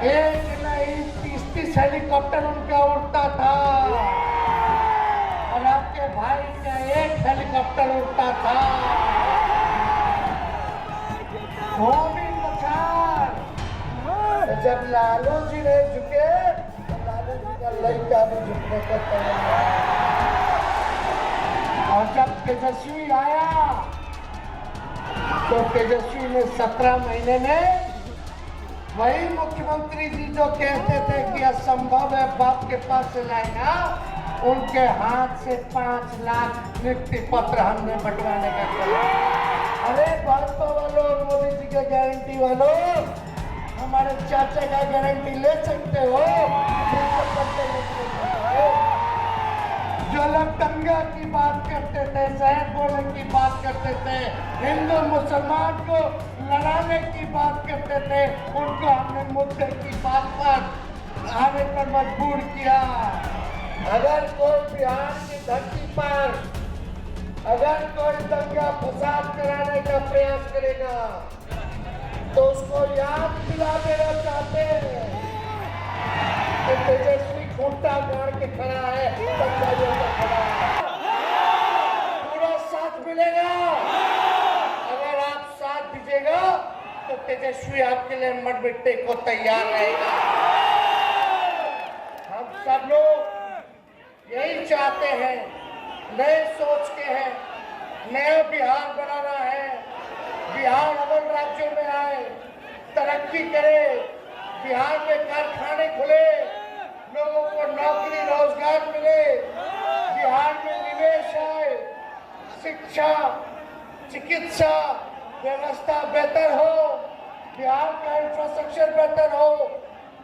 एक नहीं 30-30 हेलीकॉप्टर उनका उड़ता था और आपके भाई का एक हेलीकॉप्टर उड़ता था। वो भी पछाड़। जब लालू जी ने झुके तो लालू जी का लड़का भी झुकने को तैयार है। और जब तेजस्वी आया तो तेजस्वी ने 17 महीने में वही मुख्यमंत्री जी जो कहते थे कि असंभव है बाप के पास से लाएगा, उनके हाथ से 5 लाख नियुक्ति पत्र हमने बंटवाने का किया। अरे भाजपा वालों, मोदी जी के गारंटी वालों, हमारे चाचा का गारंटी ले सकते हो। जो लोग दंगा की बात करते थे, शहर बोलने की बात करते थे, हिंदू मुसलमान को लड़ाने की बात करते थे, उनको हमने मुद्दे की बात पर आने पर मजबूर किया। अगर कोई बिहार की धरती पर अगर कोई दंगा फसाद कराने का प्रयास करेगा तो उसको याद दिला देना चाहते हैं कि तेजस्वी खूंटा गाड़ के खड़ा है, दंगाइयों का खड़ा है। पूरा साथ मिलेगा। अगर आप साथ दीजिएगा तो तेजस्वी आपके लिए मर मिटने को तैयार रहेगा। हम सब लोग यही चाहते हैं, नए सोच के हैं, नया बिहार बनाना है। बिहार अव्वल राज्यों में आए, तरक्की करे, बिहार में कारखाने खुले, लोगों को नौकरी रोजगार मिले, बिहार में निवेश आए, शिक्षा चिकित्सा व्यवस्था बेहतर हो, बिहार का इंफ्रास्ट्रक्चर बेहतर हो।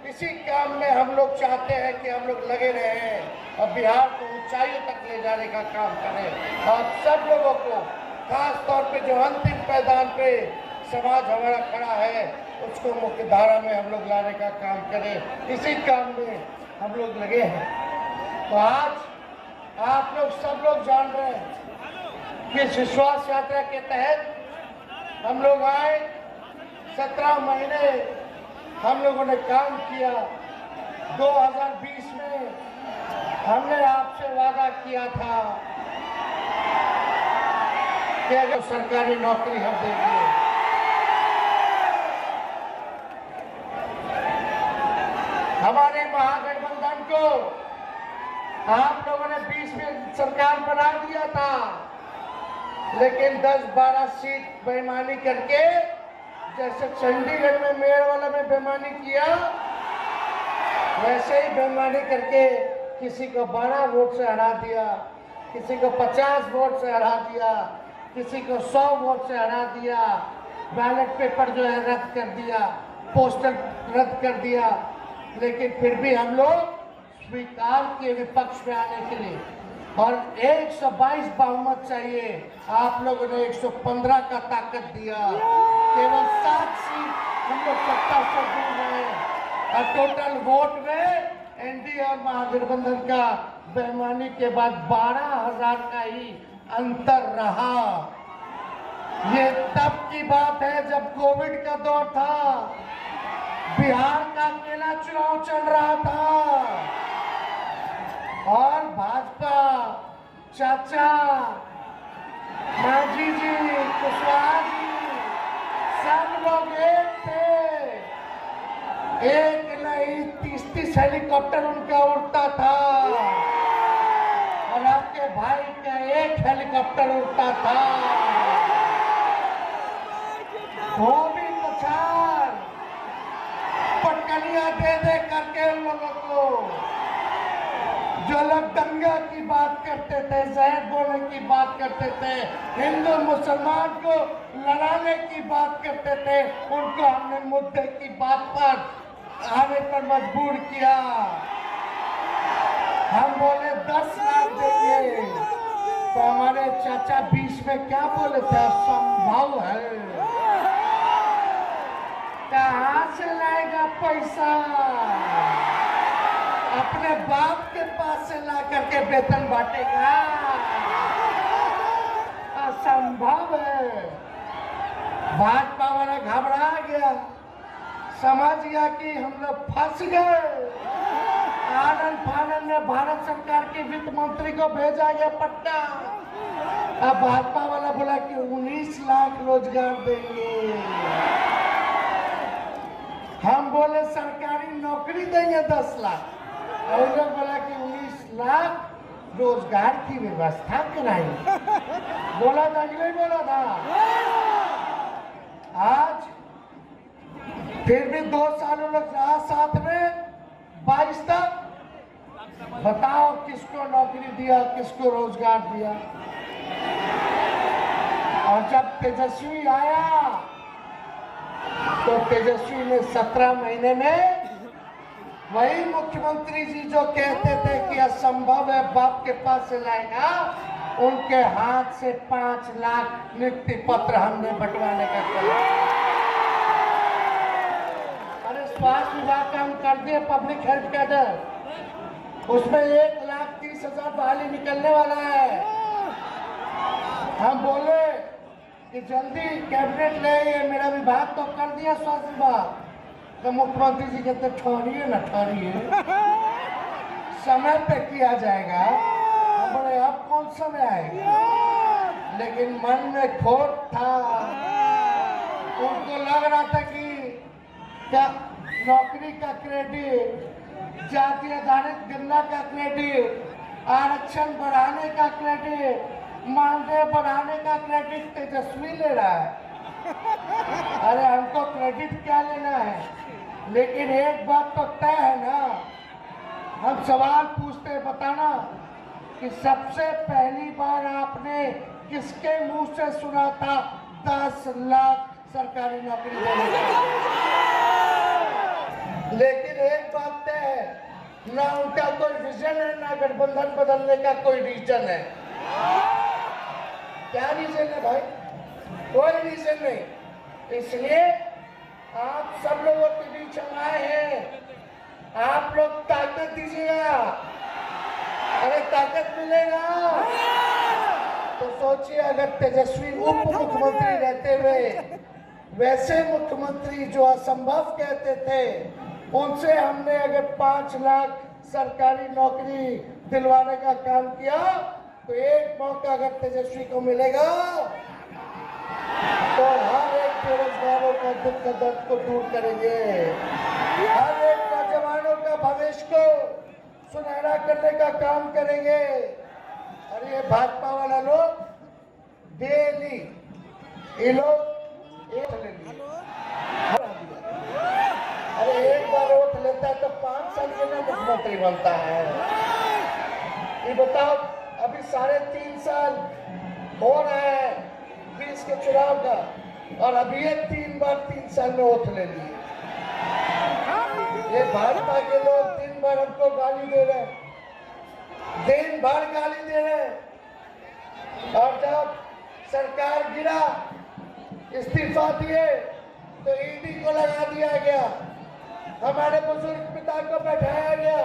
इसी काम में हम लोग चाहते हैं कि हम लोग लगे रहें और बिहार को ऊंचाइयों तक ले जाने का काम करें। आप सब लोगों को खास तौर पे जो अंतिम पायदान पे समाज हमारा खड़ा है उसको मुख्य धारा में हम लोग लाने का काम करें। इसी काम में हम लोग लगे हैं। तो आज आप लोग सब लोग जान रहे हैं कि इस विश्वास यात्रा के तहत हम लोग आए, 17 महीने हम लोगों ने काम किया। 2020 में हमने आपसे वादा किया था कि अगर सरकारी नौकरी हम देंगे, हमारे महागठबंधन को आप लोगों ने 20 में सरकार बना दिया था, लेकिन 10-12 सीट बेईमानी करके, जैसे चंडीगढ़ में मेयर वाला में बेईमानी किया, वैसे ही बेईमानी करके किसी को 12 वोट से हरा दिया, किसी को 50 वोट से हरा दिया, किसी को 100 वोट से हरा दिया, बैलेट पेपर जो है रद्द कर दिया, पोस्टर रद्द कर दिया। लेकिन फिर भी हम लोग स्वीकार किए विपक्ष में आने के लिए, और 122 बहुमत चाहिए। आप लोगों ने 115 का ताकत दिया, केवल 7 सीट हम लोग सत्ता से दूर रहे और टोटल वोट में एनडीए और महागठबंधन का बेईमानी के बाद 12,000 का ही अंतर रहा। ये तब की बात है जब कोविड का दौर था, बिहार का अकेला चुनाव चल रहा था और भाजपा, चाचा, मांझी जी, कुशवाहा जी, सब लोग एक थे। एक नहीं 30-30 हेलीकॉप्टर उनका उड़ता था और आपके भाई का एक हेलीकॉप्टर उड़ता था। वो भी पछाड़, पटकनियां दे दे करके उन लोगों को। जो लोग दंगा की बात करते थे, शहर बोलने की बात करते थे, हिंदू मुसलमान को लड़ाने की बात करते थे, उनको हमने मुद्दे की बात पर आने पर मजबूर किया। हम बोले 10 लाख देंगे, तो हमारे चाचा 20 में क्या बोले थे, असंभव है, कहाँ से लाएगा पैसा, अपने बाप के पास से ला करके वेतन बांटेगा, असंभव है। भाजपा वाला घबरा गया, समझ गया कि हम लोग फंस गए। आनंद फानंद ने भारत सरकार के वित्त मंत्री को भेजा गया पट्टा। अब भाजपा वाला बोला कि 19 लाख रोजगार देंगे। हम बोले सरकारी नौकरी देंगे 10 लाख और उन्होंने बोला कि 19 लाख रोजगार की व्यवस्था कराएंगे। बोला था कि नहीं बोला था? आज फिर भी 2 सालों लग रहा साथ में 22 तक। बताओ किसको नौकरी दिया, किसको रोजगार दिया? और जब तेजस्वी आया तो तेजस्वी ने 17 महीने में वही मुख्यमंत्री जी जो कहते थे कि असंभव है बाप के पास से लाएगा, उनके हाथ से 5 लाख नियुक्ति पत्र हमने बंटवाने का किया। अरे स्वास्थ्य विभाग का हम कर दिए पब्लिक हेल्थ कैडर, उसमें 1,30,000 बहाली निकलने वाला है। हम बोले कि जल्दी कैबिनेट ले, ये मेरा विभाग तो कर दिया स्वास्थ्य विभाग। तो मुख्यमंत्री जी कहते ठहरिए न ठहरिए, समय पे किया जाएगा। हम बोले अब कौन समय आएगा? लेकिन मन में खोट था, उनको लग रहा था कि क्या नौकरी का क्रेडिट, जाति आधारित गणना का क्रेडिट, आरक्षण बढ़ाने का क्रेडिट, मानदेय बढ़ाने का क्रेडिट तेजस्वी ले रहा है। अरे हमको क्रेडिट क्या लेना है, लेकिन एक बात तो तय है ना, हम सवाल पूछते हैं, बताना कि सबसे पहली बार आपने किसके मुंह से सुना था 10 लाख सरकारी नौकरी देने का? लेकिन एक बात तय है, ना उनका कोई विजन है, ना गठबंधन बदलने का कोई रीजन है। क्या रीजन है भाई? कोई रीजन नहीं। इसलिए आप सब लोगों के बीच हम आए हैं। आप लोग ताकत दीजिएगा। अरे ताकत मिलेगा तो सोचिए, अगर तेजस्वी उप मुख्यमंत्री रहते हुए वैसे मुख्यमंत्री जो असंभव कहते थे, उनसे हमने अगर 5 लाख सरकारी नौकरी दिलवाने का काम किया, तो एक मौका अगर तेजस्वी को मिलेगा तो हर एक बेरोजगारों का दुख का दर्द को दूर करेंगे, हर एक नौजवानों का भविष्य को सुनहरा करने का काम करेंगे। और ये भाजपा वाला लोग डेली ये लोग अरे एक बार वोट लेता है तो 5 साल के लिए मुख्यमंत्री बनता है। ये बताओ, अभी 3.5 साल हो रहा है 20 के चुनाव का, और अभी ये 3 बार 3 साल में वोट ले लिए। ये भाजपा के लोग दिन भर हमको गाली दे रहे हैं, दिन भर गाली दे रहे हैं। और जब सरकार गिरा, इस्तीफा दिए, तो ईडी को लगा दिया गया, हमारे बुजुर्ग पिता को बैठाया गया,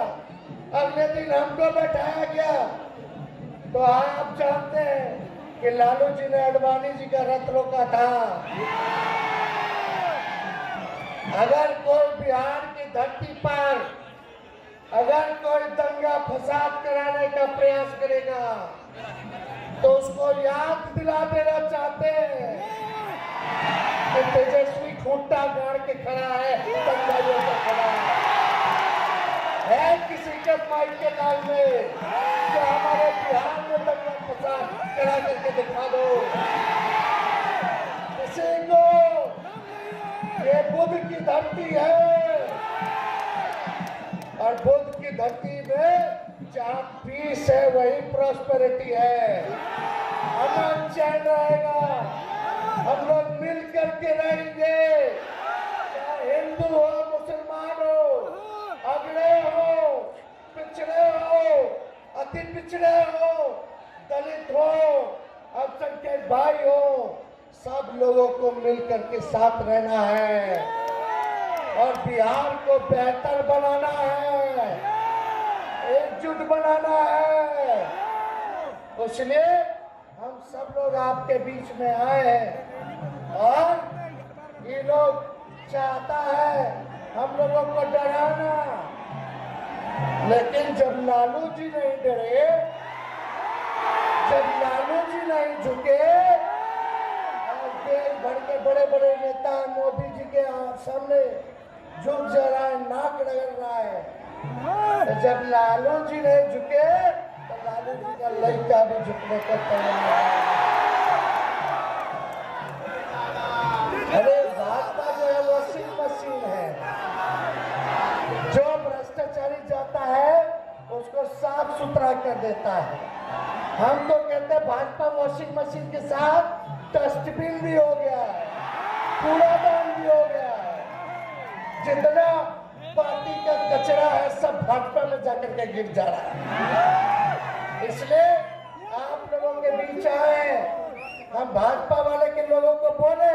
अगले दिन हमको बैठाया गया। तो आप जानते हैं कि लालू जी ने अडवाणी जी का रथ रोका था। अगर कोई बिहार की धरती पर अगर कोई दंगा फसाद कराने का प्रयास करेगा, तो उसको याद दिला देना चाहते हैं कि तेजस्वी खूंटा गाड़ के खड़ा है, दंगाइयों का खड़ा है किसी के माई के लाल में, जो हमारे बिहार में दंगा फसाद करा करके दिखा दो किसी को। ये बुद्ध की धरती है, और बुद्ध की धरती में जहाँ पीस है वही प्रॉस्पेरिटी है, अमन चैन रहेगा, हम लोग मिल करके रहेंगे। चाहे हिंदू हो, मुसलमान हो, अगड़े हो, पिछड़े हो, अति पिछड़े हो, दलित हो, अल्पसंख्यक भाई हो, सब लोगों को मिलकर के साथ रहना है और बिहार को बेहतर बनाना है, एकजुट बनाना है। इसलिए हम सब लोग आपके बीच में आए हैं, और ये लोग चाहता है हम लोगों को डराना, लेकिन जब लालू जी नहीं डरे, जब लालू जी नहीं झुके, और देश भर के बड़े बड़े नेता मोदी जी के सामने झुक जा रहा है, नाक रगड़ रहा है, तो जब लालू जी नहीं झुके तो लालू जी का लड़का भी झुकने को तैयार है। अरे भाजपा जो है वॉशिंग मशीन है, जो भ्रष्टाचारी जाता है उसको साफ सुथरा कर देता है। हम तो कहते हैं भाजपा वॉशिंग मशीन के साथ डस्टबिन भी हो गया है, कूड़ादान भी हो गया है। जितना पार्टी का कचरा है सब भाजपा में जाकर के गिर जा रहा है। इसलिए आप लोगों के बीच आए, हम भाजपा वाले के लोगों को बोले,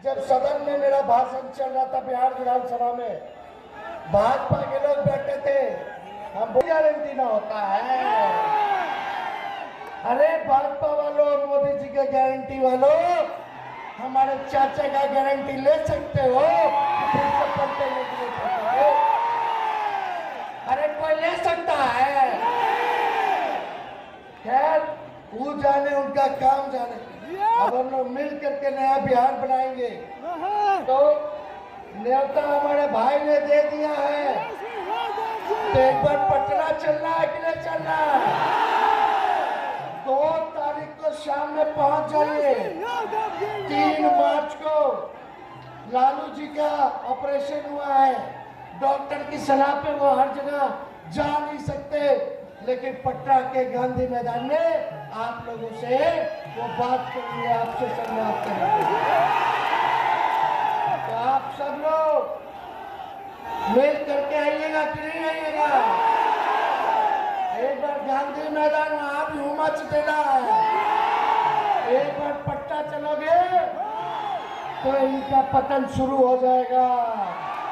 जब सदन में मेरा भाषण चल रहा था बिहार विधानसभा में, भाजपा के लोग बैठे थे, हम गारंटी ना होता है। अरे भाजपा वालों, मोदी जी के गारंटी वालों, हमारे चाचा का गारंटी ले सकते हो? अरे कोई ले सकता है? खैर वो जाने, उनका काम जाने। अब हम लोग मिल करके नया बिहार बनाएंगे। तो न्योता हमारे भाई ने दे दिया है, तो एक बार पटना चलना है कि नहीं चलना है? 2 तारीख को शाम में पहुंच जाइए। 3 मार्च को लालू जी का ऑपरेशन हुआ है, डॉक्टर की सलाह पे वो हर जगह जा नहीं सकते, लेकिन पटना के गांधी मैदान में आप लोगों से वो बात करेंगे, आपसे संवाद करेंगे। तो आप सब लोग मिल करके आइएगा कि नहीं आइएगा? एक बार गांधी मैदान में आप ही उमच देना है। एक बार पट्टा चलोगे तो इनका पतन शुरू हो जाएगा।